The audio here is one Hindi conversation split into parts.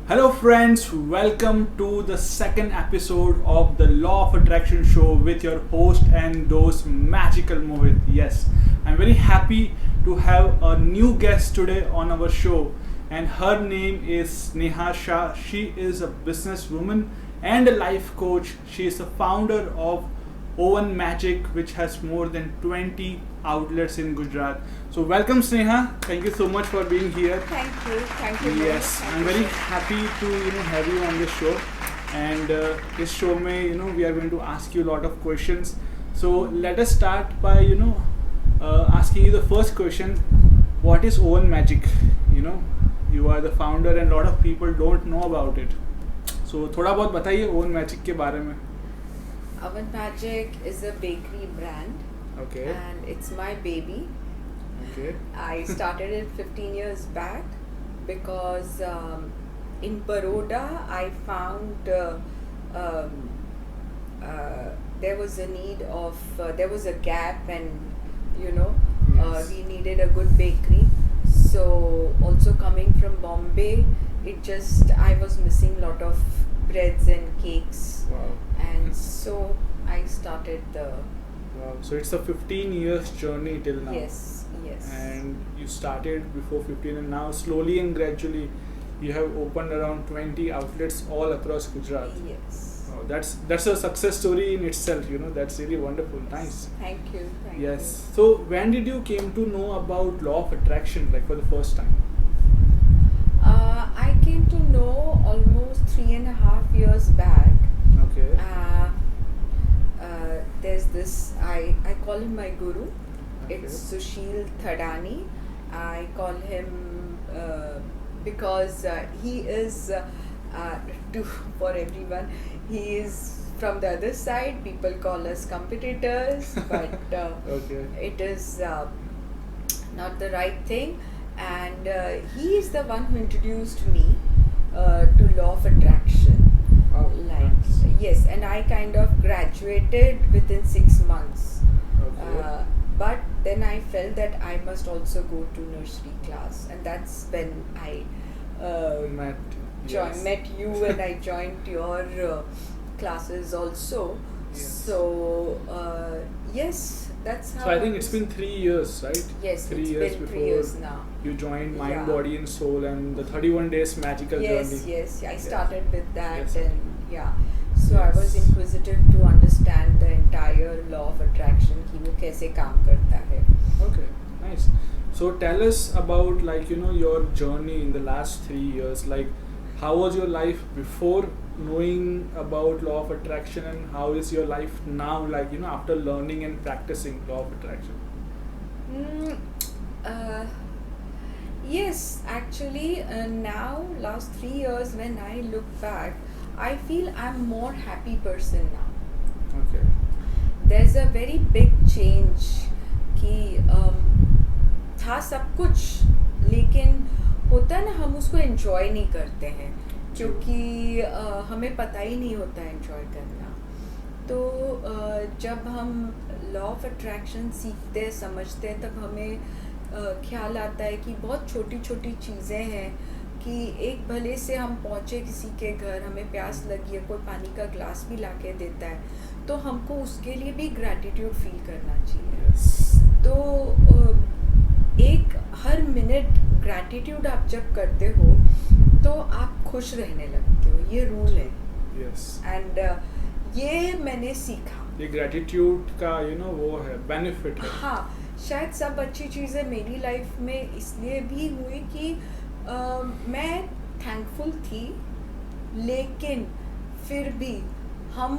Hello, friends, welcome to the second episode of the Law of Attraction show with your host and those magical Mohit. Yes, I'm very happy to have a new guest today on our show, and her name is Neha Shah. She is a businesswoman and a life coach. She is the founder of Owen Magic, which has more than 20 outlets in Gujarat. So, welcome, Sneha. Thank you so much for being here. Thank you, Mohit. Yes, Thank I'm you very so much. happy to have you on this show, and this show may we are going to ask you a lot of questions. So let us start by asking you the first question: what is Owen Magic? You know, you are the founder, and a lot of people don't know about it. So थोड़ा बहुत बताइए Owen Magic के बारे में. Oven Magic is a bakery brand Okay. and it's my baby. Okay. I started it 15 years back because in Baroda I found um, there was a need of, there was a gap and Yes. we needed a good bakery. So also coming from Bombay, I was missing lot of breads and cakes. Wow. And so I started the Wow. So it's a 15 years journey till now. yes. And you started before 15, and now slowly and gradually you have opened around 20 outlets all across Gujarat. Yes. Oh, that's a success story in itself. That's really wonderful. Nice. Thank you. Yes. So when did you came to know about law of attraction, like for the first time? I came to know almost 3.5 years back. Okay. There's this, I call him my guru. Okay. It's Sushil Thadani. I call him because he is, for everyone, he is from the other side. People call us competitors, but Okay. it is not the right thing. And he is the one who introduced me to law of attraction. Wow, nice. Yes, and I kind of graduated within 6 months. Okay. But then I felt that I must also go to nursery class, and that's when I Matt. Yes. met you and I joined your classes also. Yes. So yes, that's how. So I think it's been 3 years, right? Yes, 3 it's years been before 3 years now. you joined Mind, Yeah. Body and Soul and the 31 days magical Yes, journey. yes, I started with that, Yes. and yeah. So I was Yes. inquisitive to understand the entire law of attraction कि वो कैसे काम करता है. Okay, nice. So tell us about your journey in the last 3 years. Like, how was your life before knowing about law of attraction, and how is your life now? Like after learning and practicing law of attraction. Mm, uh, yes, actually, now last 3 years when I look back, I feel I'm more happy person now. Okay. There's a very big change कि था सब कुछ, लेकिन होता है ना, हम उसको enjoy नहीं करते हैं क्योंकि हमें पता ही नहीं होता enjoy करना. तो जब हम law of attraction सीखते हैं, समझते हैं, तब हमें ख्याल आता है कि बहुत छोटी छोटी चीज़ें हैं कि एक भले से हम पहुँचे किसी के घर, हमें प्यास लगी है, कोई पानी का ग्लास भी ला के देता है, तो हमको उसके लिए भी ग्रैटिट्यूड फील करना चाहिए. Yes. तो एक हर मिनट ग्रैटिट्यूड आप जब करते हो तो आप खुश रहने लगते हो, ये रूल है. Yes. एंड ये मैंने सीखा. ये gratitude का वो है benefit है. हाँ, शायद सब अच्छी चीज़ें मेरी लाइफ में इसलिए भी हुई कि मैं थैंकफुल थी, लेकिन फिर भी हम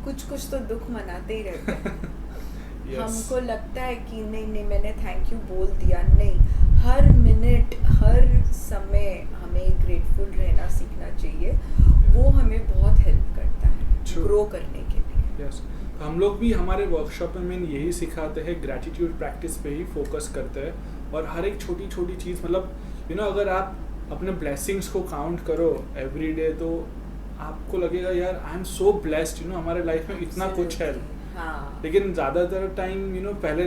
कुछ कुछ तो दुख मनाते ही रहते हैं. Yes. हमको लगता है कि नहीं मैंने थैंक यू बोल दिया. नहीं, हर मिनट हर समय हमें ग्रेटफुल रहना सीखना चाहिए. वो हमें बहुत हेल्प करता है True. ग्रो करने के लिए. यस. हम लोग भी हमारे वर्कशॉप में यही सिखाते हैं, ग्रैटिट्यूड प्रैक्टिस पे ही फोकस करते हैं, और हर एक छोटी छोटी चीज़ मतलब अगर आप अपने ब्लेसिंग्स को काउंट करो एवरी डे, तो आपको लगेगा यार आई एम सो ब्लेस्ड, हमारे लाइफ में इतना कुछ है. हाँ. लेकिन ज़्यादातर टाइम पहले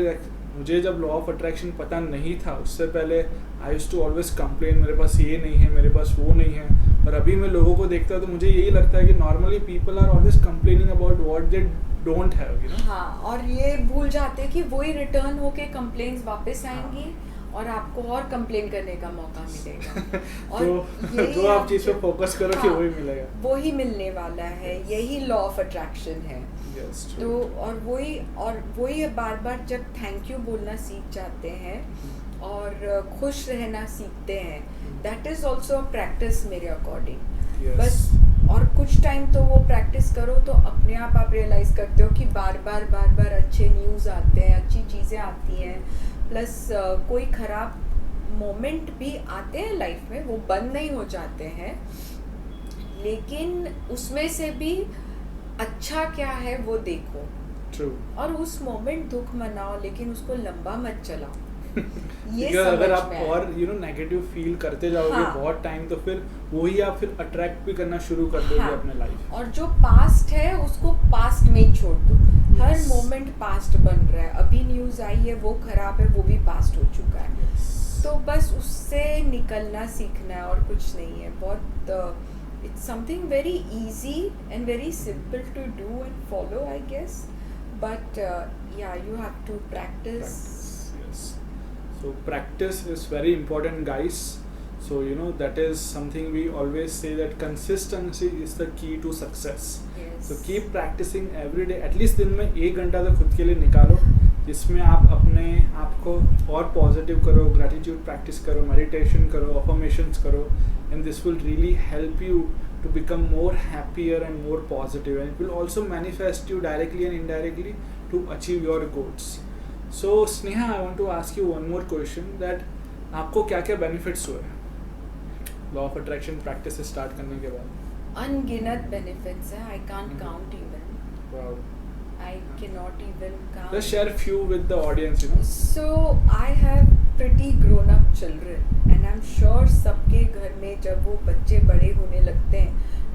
मुझे जब लॉ ऑफ अट्रैक्शन पता नहीं था उससे पहले I used to always complain, मेरे पास ये नहीं है, मेरे पास वो नहीं है. और अभी मैं लोगों को देखता हूँ तो मुझे यही लगता है कि normally people are always complaining about what they don't have, you know. हाँ, और ये भूल जाते हैं कि वही रिटर्न होके कंप्लेंट्स वापस आएंगी और आपको और कंप्लेन करने का मौका मिलेगा. और तो यही जो आप चीज़ पे फोकस करो कि हाँ, वही मिलेगा. वही मिलने वाला है. यही लॉ ऑफ अट्रैक्शन है. Yes, true. तो और वही बार बार जब थैंक यू बोलना सीख जाते हैं और खुश रहना सीखते हैं, दैट इज़ ऑल्सो प्रैक्टिस मेरे अकॉर्डिंग. Yes. बस और कुछ टाइम तो वो प्रैक्टिस करो तो अपने आप रियलाइज़ करते हो कि बार बार अच्छे न्यूज़ आते हैं, अच्छी चीज़ें आती हैं. प्लस कोई ख़राब मोमेंट भी आते हैं लाइफ में, वो बंद नहीं हो जाते हैं, लेकिन उसमें से भी अच्छा क्या है वो देखो. True. और उस मोमेंट दुख मनाओ, लेकिन उसको लंबा मत चलाओ. ये Because अगर आप समझ में आया. और नेगेटिव फील करते जाओगे हाँ. बहुत टाइम, तो फिर वही आप फिर अट्रैक्ट भी करना शुरू कर दोगे हाँ. अपने लाइफ. और जो पास्ट है उसको पास्ट में ही छोड़ दो. हर Yes. मोमेंट पास्ट बन रहा है. अभी न्यूज़ आई है वो खराब है, वो भी पास्ट हो चुका है. तो बस उससे निकलना सीखना है और कुछ नहीं है. बहुत it's something very easy and very simple to do and follow, I guess, but yeah, you have to practice. Yes. So practice is very important, guys. So that is something we always say, that consistency is the key to success. Yes. So keep practicing every day. At least दिन में 1 घंटा तो खुद के लिए निकालो, जिसमें आप अपने आप को और पॉजिटिव करो, ग्रैटिट्यूड प्रैक्टिस करो, मेडिटेशन करो, अफर्मेशंस करो, and this will really help you to become more happier and more positive, and it will also manifest you directly and indirectly to achieve your goals. So Sneha, I want to ask you one more question, that आपको क्या क्या बेनिफिट्स हुए law of attraction practice start करने के बाद? अनगिनत बेनिफिट्स है. I can't Mhm. count even. Wow. I cannot even count. Just share few with the audience, So I have pretty grown up children, and I'm sure सबके घर में जब वो बच्चे बड़े होने लगते हैं,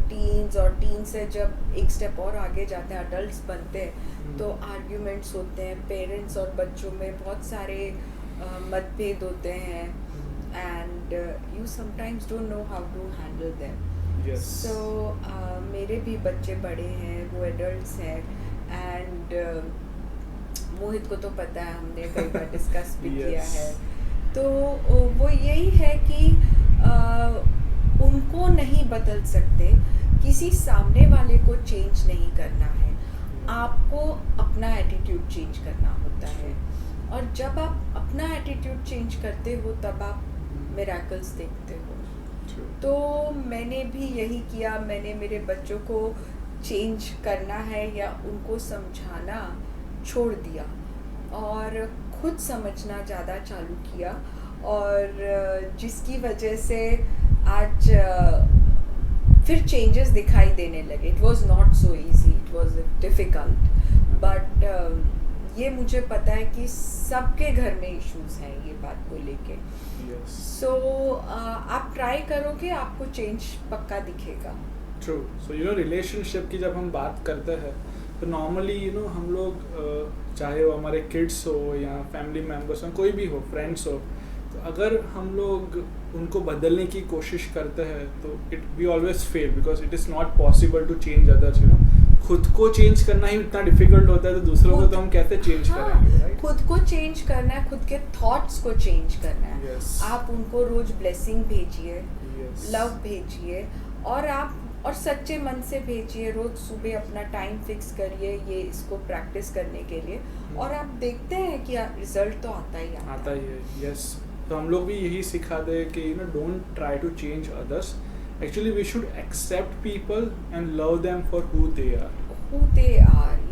टीन्स, और टीन से जब एक स्टेप और आगे जाते हैं, अडल्ट बनते हैं, तो आर्ग्यूमेंट्स होते हैं पेरेंट्स और बच्चों में, बहुत सारे मतभेद होते हैं, and you sometimes don't know how to handle them. Yes. So मेरे भी बच्चे बड़े हैं, वो एडल्ट्स हैं, एंड मोहित को तो पता है, हमने कई बार डिस्कस भी Yes. किया है. तो वो यही है कि उनको नहीं बदल सकते, किसी सामने वाले को चेंज नहीं करना है, आपको अपना एटीट्यूड चेंज करना होता है. और जब आप अपना एटीट्यूड चेंज करते हो तब आप मिरेकल्स देखते हो. True. तो मैंने भी यही किया. मैंने मेरे बच्चों को चेंज करना है या उनको समझाना छोड़ दिया और खुद समझना ज़्यादा चालू किया, और जिसकी वजह से आज फिर चेंजेस दिखाई देने लगे. It was not so easy, it was difficult, but ये मुझे पता है कि सबके घर में इश्यूज हैं ये बात को लेके. Yes. सो आप ट्राई करोगे, आपको चेंज पक्का दिखेगा. ट्रू. सो रिलेशनशिप की जब हम बात करते हैं तो नॉर्मली हम लोग चाहे वो हमारे किड्स हो या फैमिली मेम्बर्स हो, कोई भी हो, फ्रेंड्स हो, तो अगर हम लोग उनको बदलने की कोशिश करते हैं तो it we always fail, because it is not possible to change others. खुद को चेंज करना ही इतना डिफिकल्ट होता है, तो दूसरों को तो हम कैसे चेंज करेंगे, राइट? खुद को चेंज करना है, खुद के थॉट्स को चेंज करना है. Yes. आप उनको रोज ब्लेसिंग भेजिए, Yes. लव भेजिए, और सच्चे मन से भेजिए. रोज सुबह अपना टाइम फिक्स करिए ये इसको प्रैक्टिस करने के लिए, और आप देखते हैं कि रिजल्ट तो आता ही आता ही है. यस. तो हम लोग भी यही सिखाते हैं कि don't try to change others. Actually we should accept people and love them for who they are.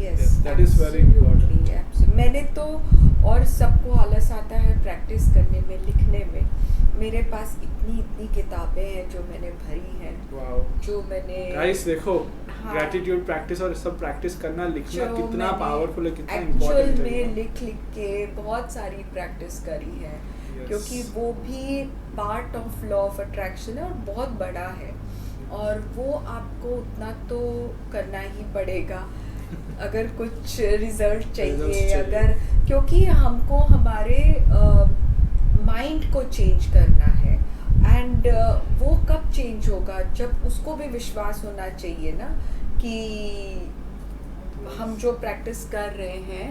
Yes, that is very important. Absolutely. मैंने तो, और सबको आलस आता है प्रैक्टिस करने में, लिखने में. मेरे पास इतनी किताबें हैं जो मैंने भरी हैं. Wow. जो मैंने गाइस देखो, हाँ. ग्रैटिट्यूड प्रैक्टिस और सब प्रैक्टिस करना, लिखना जो कितना मैंने पावरफुल है, कितना एक्चुअल इम्पोर्टेंट में है. लिख के बहुत सारी प्रैक्टिस करी है. Yes. क्योंकि वो भी part of law of attraction है और बहुत बड़ा है, और वो आपको उतना तो करना ही पड़ेगा. अगर कुछ रिजल्ट Results चाहिए, चाहिए। अगर क्योंकि हमको हमारे माइंड को चेंज करना है एंड वो कब चेंज होगा जब उसको भी विश्वास होना चाहिए ना कि हम जो प्रैक्टिस कर रहे हैं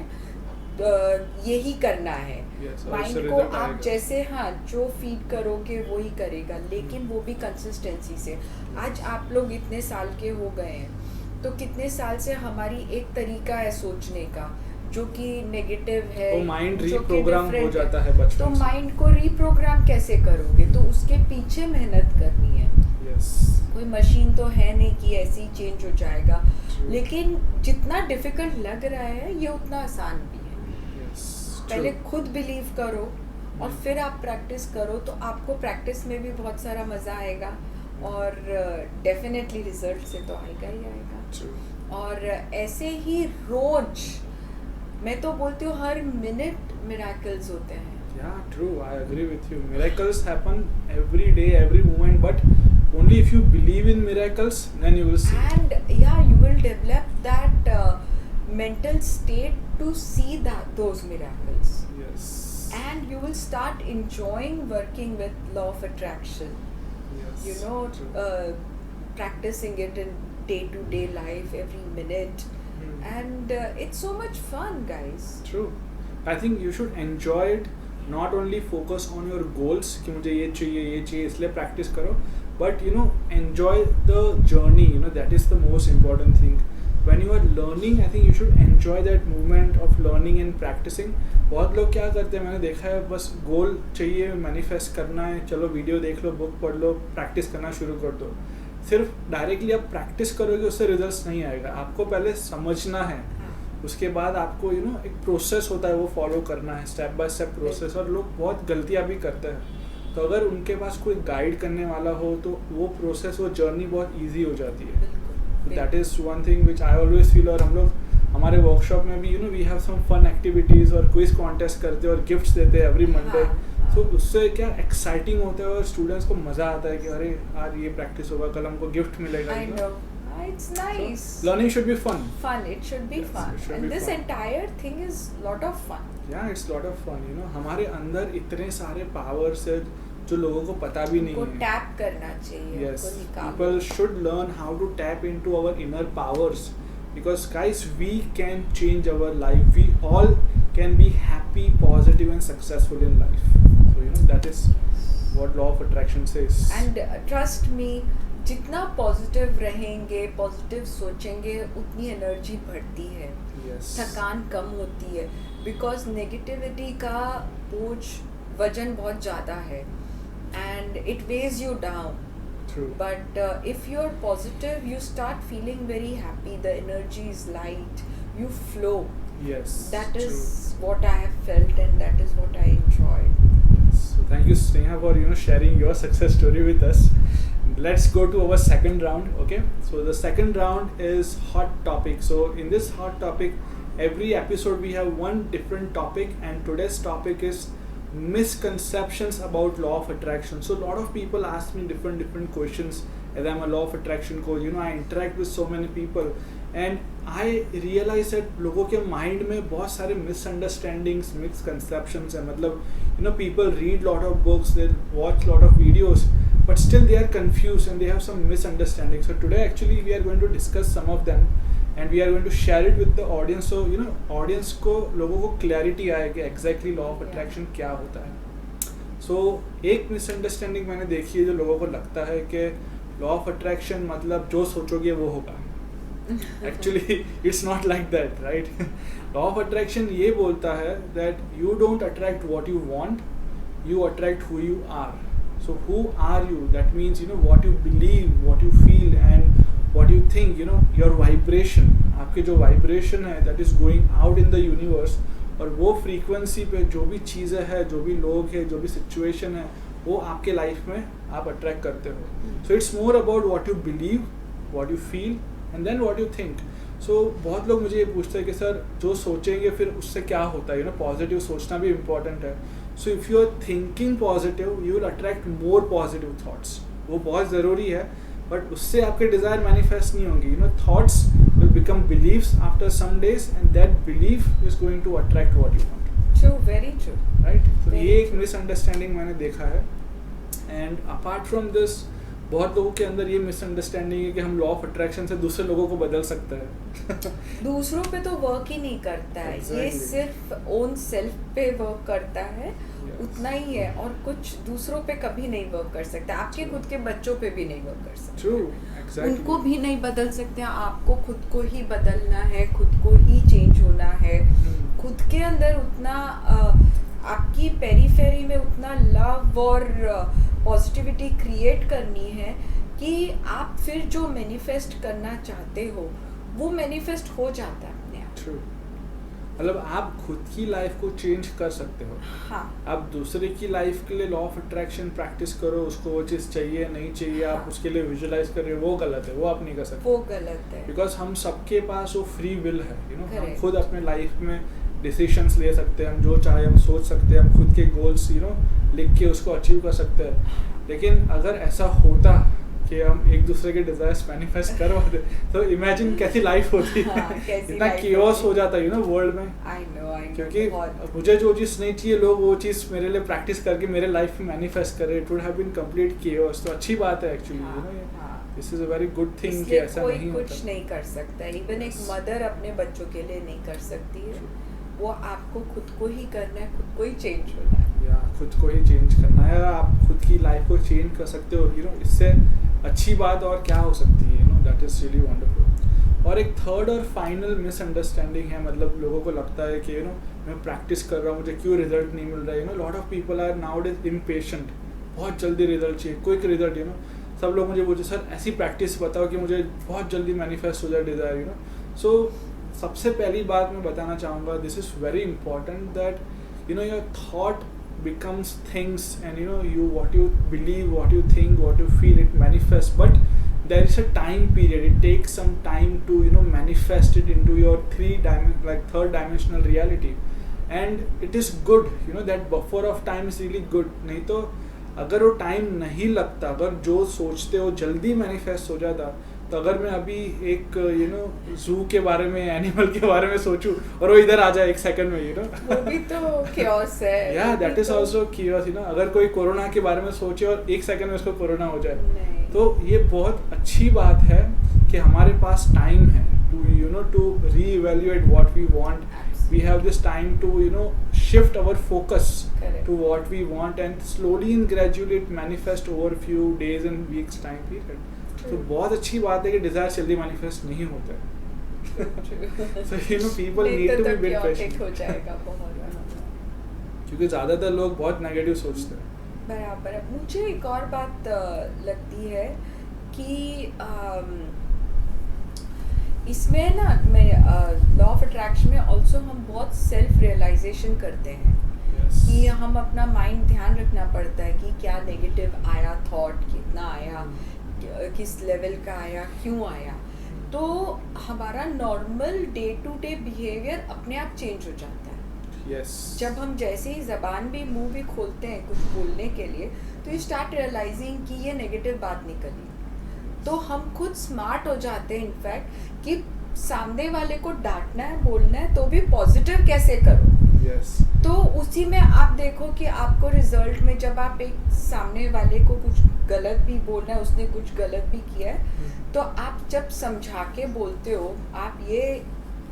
यही करना है। Yes, और उससे माइंड को result आप आएगा। जैसे जो फीड करोगे वो ही करेगा, लेकिन वो भी कंसिस्टेंसी से। आज आप लोग इतने साल के हो गए हैं तो कितने साल से हमारी एक तरीका है सोचने का जो कि नेगेटिव है, वो माइंड जो कि रीप्रोग्राम हो different जाता है बचपन तो से। माइंड को रीप्रोग्राम कैसे करोगे? तो उसके पीछे मेहनत करनी है। Yes. कोई मशीन तो है नहीं कि ऐसे ही चेंज हो जाएगा, True. लेकिन जितना डिफिकल्ट लग रहा है ये उतना आसान भी है। Yes. पहले True. खुद बिलीव करो और हम्म। फिर आप प्रैक्टिस करो, तो आपको प्रैक्टिस में भी बहुत सारा मज़ा आएगा और डेफिनेटली रिजल्ट से तो आएगा ही आएगा। True. और ऐसे ही रोज, मैं तो बोलती हूँ हर मिनट मिराकल्स होते हैं। Yeah, true. I agree with you. Miracles happen every day, every moment, but only if you believe in miracles, then you will see. And yeah, you will develop that mental state to see those miracles, Yes. and you will start enjoying working with law of attraction. Yes. You know, True. practicing it in day-to-day life, every minute, Hmm. and it's so much fun, guys. True. I think you should enjoy it. Not only focus on your goals कि मुझे ये चाहिए इसलिए प्रैक्टिस करो, but you know enjoy the journey. You know that is the most important thing. When you are learning, I think you should enjoy that moment of learning and practicing. बहुत लोग क्या करते हैं, मैंने देखा है, बस गोल चाहिए, मैनिफेस्ट करना है, चलो वीडियो देख लो, बुक पढ़ लो, प्रैक्टिस करना शुरू कर दो। सिर्फ डायरेक्टली आप प्रैक्टिस करोगे उससे रिजल्ट्स नहीं आएगा। आपको पहले समझना है, उसके बाद आपको एक प्रोसेस होता है वो फॉलो करना है, स्टेप बाय स्टेप प्रोसेस। और लोग बहुत गलतियाँ भी करते हैं, तो अगर उनके पास कोई गाइड करने वाला हो तो वो प्रोसेस, वो जर्नी बहुत ईजी हो जाती है। That is one thing which I always feel. और हम लोग हमारे वर्कशॉप में भी we have some fun activities और क्विज कॉन्टेस्ट करते हैं और गिफ्ट्स देते हैं एवरी मंडे। तो उससे क्या एक्साइटिंग होता है और स्टूडेंट्स को मज़ा आता है कि अरे आज ये प्रैक्टिस होगा, कल हमको गिफ्ट मिलेगा। I know. It's nice. So, learning should be fun. Fun. It should be Yes, fun. it should And be this fun. entire thing is lot of fun. Yeah, it's lot of fun. हमारे अंदर इतने सारे पावर्स है जो लोगों को पता भी नहीं उनको है। टैप करना चाहिए, Yes, उनको निकालो। people should learn how to tap into our inner powers, because guys, we can change our life. We all can be happy, positive and successful in life. So that is what law of attraction says. And trust me, जितना पॉजिटिव रहेंगे, पॉजिटिव सोचेंगे, उतनी एनर्जी बढ़ती है, Yes. थकान कम होती है, बिकॉज नेगेटिविटी का बोझ, वजन बहुत ज़्यादा है and it ways you down. True. But if you're positive, you start feeling very happy, the energy is light, you flow. Yes. That true. is what I have felt and that is what I enjoyed. So thank you, Sneha, for sharing your success story with us. Let's go to our second round. Okay, so the second round is hot topic. So in this hot topic, every episode we have one different topic, and today's topic is misconceptions about law of attraction. So a lot of people ask me different questions, as I'm a law of attraction coach. I interact with so many people, and I realize that लोगों के mind में बहुत सारे misunderstandings, misconceptions है। मतलब people read lot of books, they watch lot of videos, but still they are confused and they have some misunderstandings. So today actually we are going to discuss some of them and we are going to share it with the audience, so audience को, लोगों को clarity आए कि exactly law of attraction क्या होता है। So एक misunderstanding मैंने देखी है जो लोगों को लगता है कि law of attraction मतलब जो सोचोगे वो होगा। Actually it's not like that, right? Law of attraction ये बोलता है that you don't attract what you want, you attract who you are. So who are you? That means what you believe, what you feel and what you think, your vibration, आपके जो vibration है that is going out in the universe, और वो frequency पे जो भी चीज़ें हैं, जो भी लोग हैं, जो भी situation है, वो आपके life में आप attract करते हो। So it's more about what you believe, what you feel and then what you think. So बहुत लोग मुझे ये पूछते हैं कि सर जो सोचेंगे फिर उससे क्या होता है, पॉजिटिव सोचना भी इम्पॉर्टेंट है। So if you are thinking positive, you will attract more positive thoughts. वो बहुत ज़रूरी है, बट उससे आपके डिजायर मैनिफेस्ट नहीं होंगे. Thoughts will become beliefs after some days and that belief is going to attract what you want. True, very true. Right. तो Very ये एक true. मिसअंडरस्टैंडिंग मैंने देखा है. एंड अपार्ट फ्रॉम दिस, बहुत लोगों के अंदर ये मिसअंडरस्टैंडिंग है कि हम लॉ ऑफ अट्रैक्शन से दूसरे लोगों को बदल सकते हैं. दूसरों पे तो वर्क ही नहीं करता है. ये Exactly. सिर्फ ओन सेल्फ पे वर्क करता है. Yes. उतना ही है, और कुछ दूसरों पे कभी नहीं वर्क कर सकता. आपके True. खुद के बच्चों पे भी नहीं वर्क कर सकता. ट्रू. एग्जैक्टली. उनको भी नहीं बदल सकते. आपको खुद को ही बदलना है, खुद को ही चेंज होना है. खुद के अंदर उतना आपकी पेरीफेरी में उतना लव और पॉजिटिविटी क्रिएट करनी है कि आप फिर जो मैनिफेस्ट करना चाहते हो वो मैनिफेस्ट हो जाता है अपने आप. ट्रू. मतलब आप खुद की लाइफ को चेंज कर सकते हो. हाँ. आप दूसरे की लाइफ के लिए लॉ ऑफ अट्रैक्शन प्रैक्टिस करो, उसको वो चीज़ चाहिए नहीं चाहिए, आप हाँ. उसके लिए विजुलाइज कर रहे हो, वो गलत है, वो आप नहीं कर सकते. वो गलत है. बिकॉज हम सबके पास वो फ्री विल है. हम Correct. खुद अपने लाइफ में डिसीशंस ले सकते हैं, हम जो चाहे हम सोच सकते हैं, हम खुद के गोल्स लिख के उसको अचीव कर सकते हैं. लेकिन अगर ऐसा होता कि हम एक दूसरे के डिजायर्स मैनिफेस्ट करवाते तो इमेजिन कैसी लाइफ होती. हाँ, कैसी इतना life कियोस होती. हो जाता वर्ल्ड में. आई नो क्योंकि बहुत. मुझे जो चीज़ नहीं चाहिए लोग वो चीज़ मेरे लिए प्रैक्टिस करके मेरे लाइफ में मैनिफेस्ट करे. It would have been complete chaos. तो अच्छी बात है एक्चुअली. हाँ. This is a very good thing कि इसलिए ऐसा कोई नहीं कुछ होता. नहीं कर सकता. इवन एक Yes. मदर अपने बच्चों के लिए नहीं कर सकती है. वो आपको खुद को ही करना है, खुद को ही चेंज होना है. या खुद को ही चेंज करना है. आप खुद की लाइफ को चेंज कर सकते हो. इससे अच्छी बात और क्या हो सकती है. That is really wonderful. और एक थर्ड और फाइनल मिसअंडरस्टैंडिंग है. मतलब लोगों को लगता है कि मैं प्रैक्टिस कर रहा हूँ, मुझे क्यों रिजल्ट नहीं मिल रहा है. Lot of people are nowadays impatient. बहुत जल्दी रिजल्ट चाहिए, क्विक रिजल्ट. सब लोग मुझे बोलते सर ऐसी प्रैक्टिस बताओ कि मुझे बहुत जल्दी मैनिफेस्ट हो जाए डिज़ायर. सो सबसे पहली बात मैं बताना चाहूँगा, this is very important that your thought becomes things, and you what you believe, what you think, what you feel, it manifests. But there is a time period. It takes some time to manifest it into your third dimensional reality. And it is good that buffer of time is really good. नहीं तो अगर वो टाइम नहीं लगता, अगर जो सोचते हो जल्दी मैनिफेस्ट हो जाता, तो अगर मैं अभी एक जू के बारे में, एनिमल के बारे में सोचूं और वो इधर आ जाए एक सेकंड में वो भी तो chaos है. या दैट इज आल्सो कियोस. अगर कोई कोरोना के बारे में सोचे और एक सेकंड में उसको कोरोना हो जाए, नहीं. तो ये बहुत अच्छी बात है कि हमारे पास टाइम है to reevaluate what we want. We have this time to shift our focus Correct. to what we want, and slowly and gradually it manifest over few days and weeks time period. तो बहुत अच्छी बात है कि डिजायर जल्दी मैनिफेस्ट नहीं होता है. So people need to be a bit patient. हो जाएगा बहुत. क्योंकि ज़्यादातर लोग बहुत नेगेटिव सोचते हैं. बराबर है. मुझे एक और बात लगती है कि इसमें ना मैं लॉ ऑफ अट्रैक्शन में ऑल्सो हम बहुत सेल्फ रियलाइजेशन करते हैं. Yes. कि हम अपना माइंड ध्यान रखना पड़ता है कि क्या नेगेटिव आया, थॉट कितना आया, किस लेवल का आया, क्यों आया. तो हमारा normal day to day behaviour अपने आप चेंज हो जाता है. Yes. जब हम जैसे ही ज़बान भी मुंह भी खोलते हैं कुछ बोलने के लिए, तो यू स्टार्ट रियलाइजिंग कि ये नेगेटिव बात निकली. तो हम खुद स्मार्ट हो जाते हैं इनफैक्ट कि सामने वाले को डांटना है, बोलना है, तो भी पॉजिटिव कैसे करो. Yes. तो उसी में आप देखो कि आपको रिजल्ट में जब आप एक सामने वाले को कुछ गलत भी बोलना है, उसने कुछ गलत भी किया है, तो आप जब समझा के बोलते हो, आप ये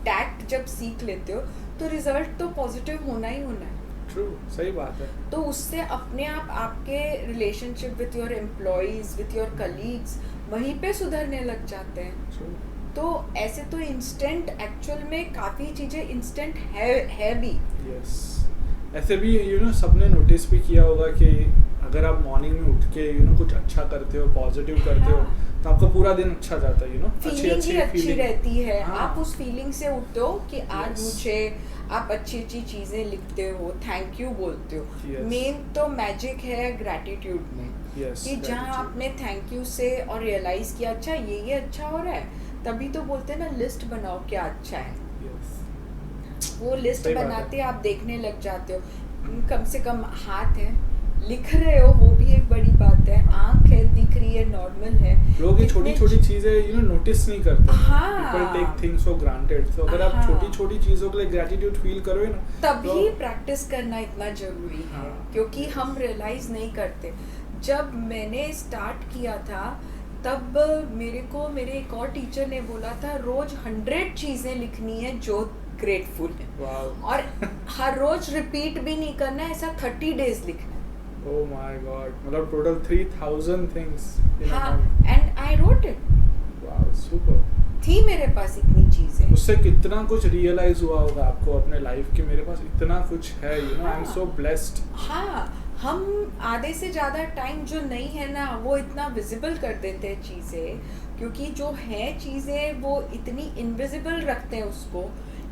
टैक्ट जब सीख लेते हो, तो रिजल्ट तो पॉजिटिव होना ही होना है. True. सही बात है. तो उससे अपने आप आपके relationship with your employees, with your colleagues वहीं पे सुधरने लग जाते हैं. True. तो ऐसे तो इंस्टेंट एक्चुअल में काफ़ी चीज़ें इंस्टेंट है भी. Yes. ऐसे भी सबने नोटिस भी किया होगा कि अगर आप मॉर्निंग में उठ के कुछ अच्छा करते हो, पॉजिटिव करते हो, तो आपका पूरा दिन अच्छा जाता है. फीलिंग ही अच्छी रहती है. हाँ. आप उस फीलिंग से उठते हो कि आज Yes. मुझे, आप अच्छी अच्छी चीज़ें लिखते हो, थैंक यू बोलते हो. Yes. मेन तो मैजिक है ग्रैटिट्यूड में. Yes, कि जहाँ gratitude. आपने थैंक यू से और रियलाइज किया अच्छा ये अच्छा हो रहा है, तभी तो बोलते हैं ना लिस्ट बनाओ क्या अच्छा है. Yes. वो लिस्ट सही बात है. बनाते आप देखने लग जाते हो. कम से कम हाथ है, लिख रहे हो वो भी एक बड़ी बात है, आंख है दिख रही है, नॉर्मल है। लोग ये छोटी छोटी चीजें नोटिस नहीं करते। हाँ, people take things for granted. तो अगर आप हाँ, छोटी छोटी चीजों के लिए ग्रेटिट्यूड फील करोगे ना, तभी प्रैक्टिस करना इतना जरूरी है। हाँ, क्योंकि हम रियलाइज नहीं करते। जब मैंने स्टार्ट किया था तब मेरे एक और टीचर ने बोला था रोज 100 चीजें लिखनी है जो ग्रेटफुल है, और हर रोज रिपीट भी नहीं करना है, ऐसा 30 डेज लिखना है। Oh my God, मतलब टोटल 3000 things। हाँ, and I wrote it। Wow, super। थी मेरे पास इतनी चीजें। उससे कितना कुछ रियलाइज हुआ होगा आपको अपने लाइफ के, मेरे पास इतना कुछ है, आई एम सो ब्लेस्ड। हाँ, हम आधे से ज़्यादा टाइम जो नहीं है ना वो इतना विजिबल कर देते हैं चीज़ें, क्योंकि जो है चीज़ें वो इतनी इनविजिबल रखते हैं उसको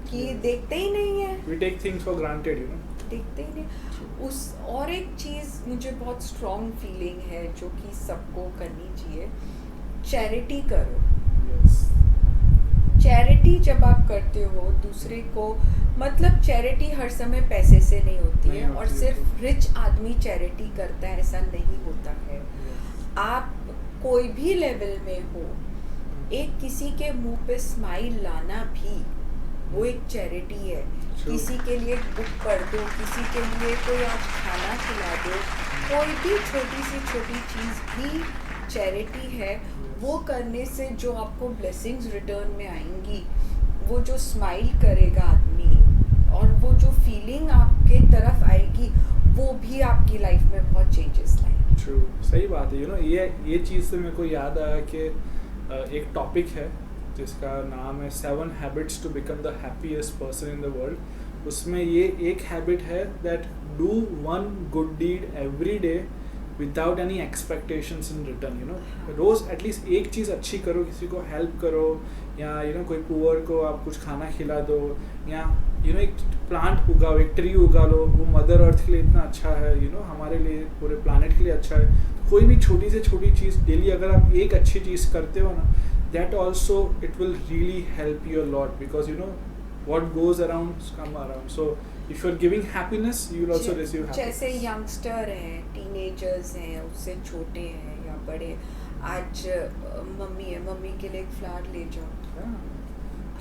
कि देखते ही नहीं है। We take things for granted, देखते ही नहीं। उस और एक चीज़ मुझे बहुत स्ट्रॉन्ग फीलिंग है जो कि सबको करनी चाहिए, चैरिटी करो। Yes। चैरिटी जब आप करते हो दूसरे को, मतलब चैरिटी हर समय पैसे से नहीं होती है, और सिर्फ रिच आदमी चैरिटी करता है ऐसा नहीं होता है। आप कोई भी लेवल में हो, एक किसी के मुंह पे स्माइल लाना भी वो एक चैरिटी है। किसी के लिए बुक पढ़ दो, किसी के लिए कोई आज खाना खिला दो, कोई भी छोटी से छोटी चीज़ भी चैरिटी है। वो करने से जो आपको ब्लेसिंग्स रिटर्न में आएंगी, वो जो स्माइल करेगा आदमी और वो जो फीलिंग आपके तरफ आएगी, वो भी आपकी लाइफ में बहुत चेंजेस लाएगी। ट्रू, सही बात है। ये चीज़ से मेरे को याद आया कि एक टॉपिक है जिसका नाम है 7 habits to become the happiest person in the world. उसमें ये एक हैबिट है that do 1 good deed every day without any expectations in return. रोज़ एटलीस्ट एक चीज़ अच्छी करो, किसी को हेल्प करो, या कोई पुअर को आप कुछ खाना खिला दो, या एक प्लांट उगाओ, एक ट्री उगा लो। वो मदर अर्थ के लिए इतना अच्छा है, हमारे लिए, पूरे प्लानट के लिए अच्छा है। कोई भी छोटी से छोटी चीज़ डेली अगर आप एक अच्छी चीज़ करते हो ना, that also it will really help you a lot, because what goes around come around. So if you're giving happiness, you will also receive happiness. जैसे यंगस्टर हैं, टीनेजर्स हैं, उससे छोटे हैं या बड़े, आज मम्मी है, मम्मी के लिए एक फ्लावर ले जाओ।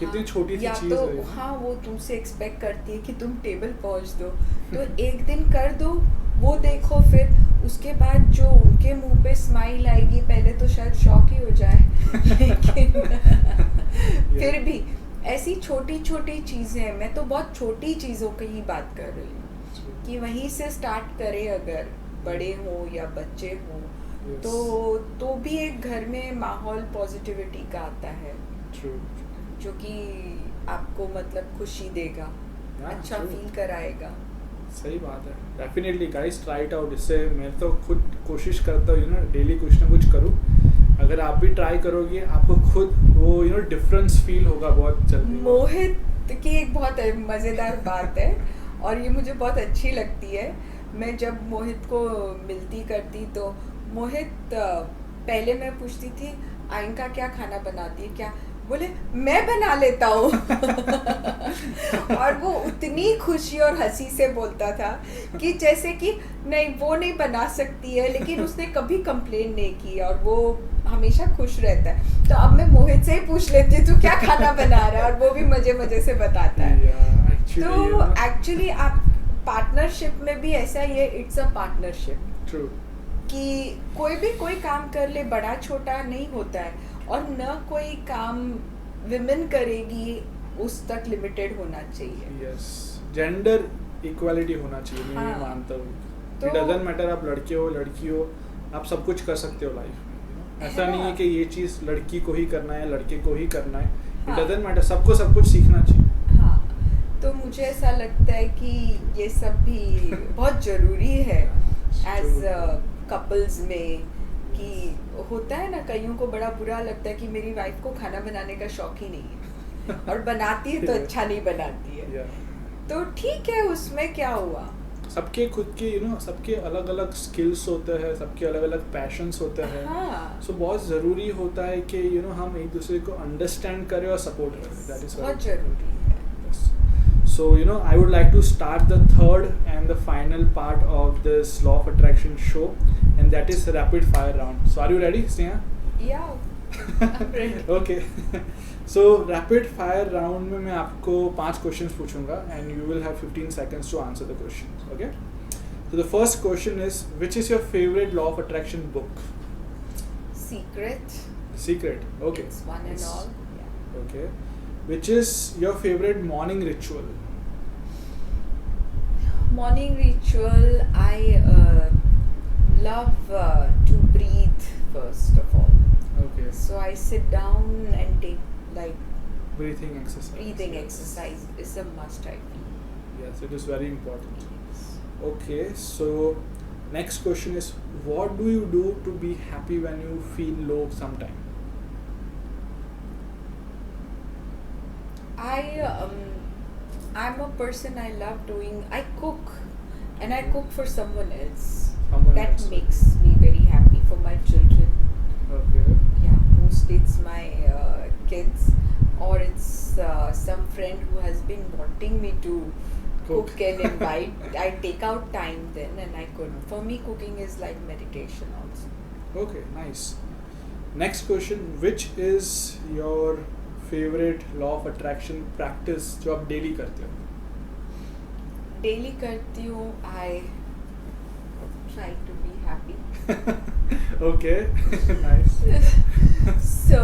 कितनी छोटी सी चीज तो है। हाँ, वो तुमसे एक्सपेक्ट करती है कि तुम टेबल पहुंच दो, तो एक दिन कर दो, वो देखो, फिर उसके बाद जो उनके मुंह पे स्माइल आएगी, पहले तो शायद शॉक ही हो जाए लेकिन फिर भी ऐसी छोटी छोटी चीज़ें, मैं तो बहुत छोटी चीज़ों की ही बात कर रही हूँ कि वहीं से स्टार्ट करें। अगर बड़े हो या बच्चे हो, तो भी एक घर में माहौल पॉजिटिविटी का आता है। True. जो कि आपको मतलब खुशी देगा, अच्छा फील कराएगा। सही बात है। Definitely guys, try it out. इससे मैं तो खुद कोशिश करता हूँ डेली कुछ ना कुछ करूँ। अगर आप भी ट्राई करोगे, आपको खुद वो डिफरेंस फील होगा बहुत जल्दी। मोहित की एक बहुत मज़ेदार बात है और ये मुझे बहुत अच्छी लगती है। मैं जब मोहित को मिलती करती तो मोहित, पहले मैं पूछती थी आयंका क्या खाना बनाती है, क्या, बोले मैं बना लेता हूँ और वो उतनी खुशी और हंसी से बोलता था कि जैसे कि नहीं, वो नहीं बना सकती है, लेकिन उसने कभी कंप्लेन नहीं की और वो हमेशा खुश रहता है। तो अब मैं मोहित से ही पूछ लेती हूँ तू क्या खाना बना रहा है, और वो भी मजे मजे से बताता है। तो एक्चुअली आप पार्टनरशिप में भी ऐसा ही है, इट्स अ पार्टनरशिप कि कोई भी कोई काम कर ले, बड़ा छोटा नहीं होता है, और न कोई काम विमेन करेगी उस तक लिमिटेड होना चाहिए। यस, जेंडर इक्वालिटी होना चाहिए। मैं ये मानता हूँ। इट डजंट मैटर आप लड़के हो लड़की हो, आप सब कुछ कर सकते हो लाइफ में। ऐसा नहीं है कि ये चीज़ लड़की को ही करना है, लड़के को ही करना है। इट डजंट मैटर, सबको सब कुछ सीखना चाहिए। हाँ, तो मुझे ऐसा लगता है कि ये सब भी बहुत ज़रूरी है एज कपल्स में, कि होता है ना, कईयों को बड़ा बुरा लगता है कि मेरी वाइफ को खाना बनाने का शौक ही नहीं है और बनाती है तो अच्छा नहीं बनाती है। तो ठीक है, उसमें क्या हुआ, सबके खुद के सबके अलग अलग स्किल्स होते हैं, सबके अलग अलग पैशंस होते हैं। हाँ, सो बहुत ज़रूरी होता है कि हम एक दूसरे को अंडरस्टैंड करें और सपोर्ट करें। दैट इज बहुत ज़रूरी है। So, I would like to start the third and the final part of this Law of Attraction show, and that is rapid fire round. So, are you ready, Sneha? Yeah, I'm ready. Okay. So, rapid fire round में मैं आपको 5 questions पूछूंगा and you will have 15 seconds to answer the questions. Okay? So, the first question is, which is your favorite Law of Attraction book? Secret. Secret. Okay. It's one and Yes. all. Yeah. Okay. Which is your favorite morning ritual? Morning ritual. I love to breathe first of all. Okay. So I sit down and take like Breathing exercise. breathing Yes. exercise is a must, I feel. Yes, it is very important. Okay, so next question is, what do you do to be happy when you feel low sometime? I'm a person I love doing. I cook, and I cook for someone else. Someone That else. makes me very happy. For my children. Okay. Yeah, mostly it's my kids, or it's some friend who has been wanting me to cook and invite. I take out time then and I cook. For me, cooking is like meditation also. Okay, nice. Next question, which is your favorite law of attraction practice जो आप daily करते हो? Daily करती हूँ. I try to be happy. Okay, nice. So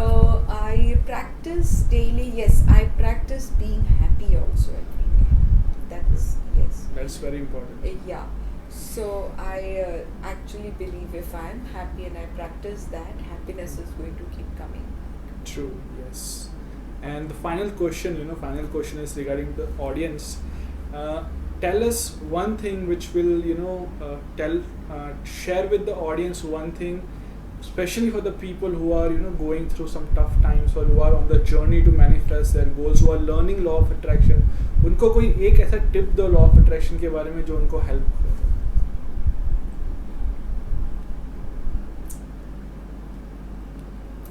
I practice daily. Yes, I practice being happy also every day. That's yes. That's very important. Yeah. So I actually believe if I'm happy and I practice that, happiness is going to keep coming. True, yes. And the final question is regarding the audience. Tell us one thing which will, share with the audience one thing, especially for the people who are, going through some tough times or who are on the journey to manifest their goals, who are learning law of attraction. उनको कोई एक ऐसा टिप दो लॉ ऑफ अट्रैक्शन के बारे में जो उनको हेल्प करे.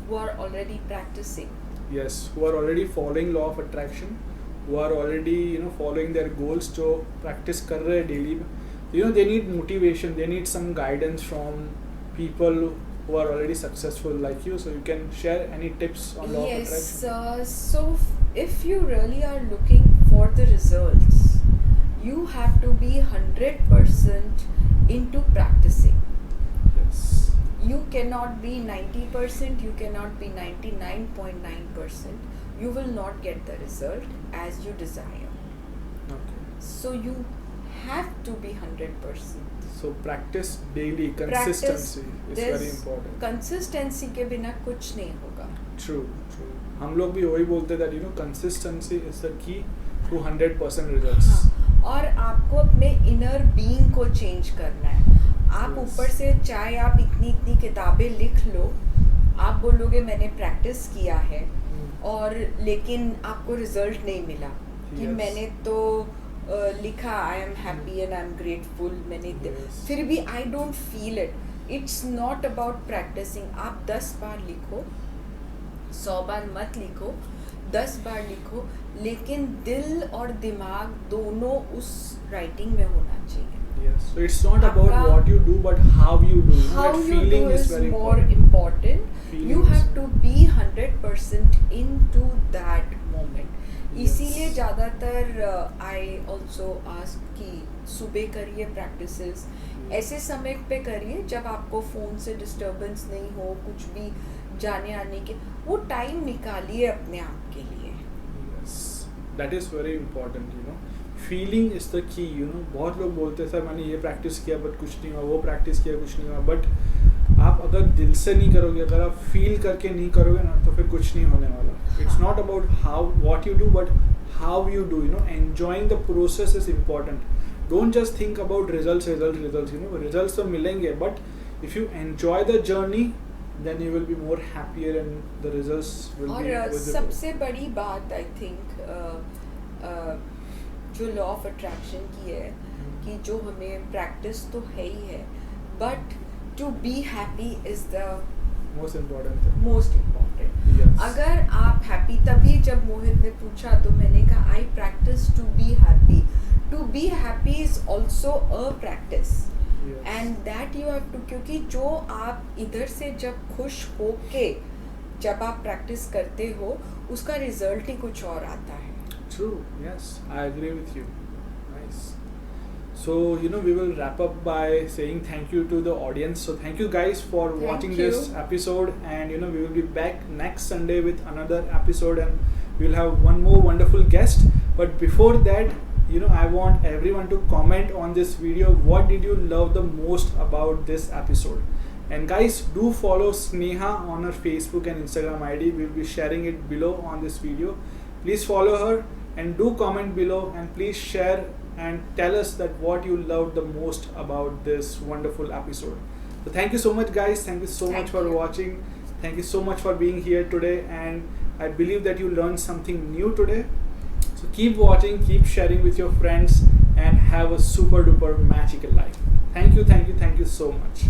Who are already practicing. Yes, who are already following law of attraction, who are already following their goals, जो practice कर रहे हैं daily में. They need motivation, they need some guidance from people who are already successful like you. So you can share any tips on law of attraction. Yes. So if you really are looking for the results, you have to be 100% into practicing. Yes. You cannot be 90%, you cannot be 99.9%. You will not get the result as you desire. Okay. So you have to be 100%. So practice daily, consistency is very important. Consistency के बिना कुछ नहीं होगा. True. हम लोग भी वही बोलते हैं that consistency is the key to 100% results. हाँ, और आपको अपने इनर बीइंग को चेंज करना है. आप Yes. ऊपर से चाहे आप इतनी किताबें लिख लो, आप बोलोगे मैंने प्रैक्टिस किया है, और लेकिन आपको रिजल्ट नहीं मिला कि Yes. मैंने तो लिखा I am happy and I am grateful, मैंने Yes. फिर भी I don't feel it. It's not about practising. आप 10 बार लिखो, 100 बार मत लिखो, 10 बार लिखो, लेकिन दिल और दिमाग दोनों उस राइटिंग में होना चाहिए. Yes. So it's not about आपका- what you do, but how you do. How That you feeling do is is very more important. important. Feeling You is- have to be 100% into that moment. Yes. इसीलिए ज़्यादातर I also ask कि सुबह करिए प्रैक्टिसेस, ऐसे समय पे करिए जब आपको फ़ोन से डिस्टर्बेंस नहीं हो, कुछ भी जाने आने के, वो टाइम निकालिए अपने आप के लिए. Yes. That is very important. Feeling is the key. बहुत लोग बोलते हैं सर मैंने ये प्रैक्टिस किया बट कुछ नहीं हुआ, वो प्रैक्टिस किया कुछ नहीं हुआ. बट आप अगर दिल से नहीं करोगे, अगर आप फील करके नहीं करोगे ना, तो फिर कुछ नहीं होने वाला. It's not about how what you do, but how you do. Enjoying the process is important. Don't just think about results. Results तो मिलेंगे, but if you enjoy the journey then you will be more happier and the results will और be visible. सबसे बड़ी बात आई थिंक जो लॉ ऑफ अट्रैक्शन की है कि जो हमें प्रैक्टिस तो है ही है, but to be happy is the Most important thing. Most important. Yes. अगर आप हैप्पी, तभी जब मोहित ने पूछा तो मैंने कहा I practice to be happy. To be happy is also a practice. Yes. And that you have to, क्योंकि जो आप इधर से जब खुश हो के जब आप प्रैक्टिस करते हो उसका रिजल्ट ही कुछ और आता है. True. Yes, I agree with you. Nice. So we will wrap up by saying thank you to the audience. So thank you guys for Thank watching you. this episode, and we will be back next Sunday with another episode, and we'll have one more wonderful guest. But before that, I want everyone to comment on this video. What did you love the most about this episode? And guys, do follow Sneha on her Facebook and Instagram ID. We'll be sharing it below on this video. Please follow her and do comment below, and please share and tell us that what you loved the most about this wonderful episode. So thank you so much guys. Thank you so Thank much for you. watching. Thank you so much for being here today, and I believe that you learned something new today. So keep watching, keep sharing with your friends, and have a super duper magical life. Thank you so much.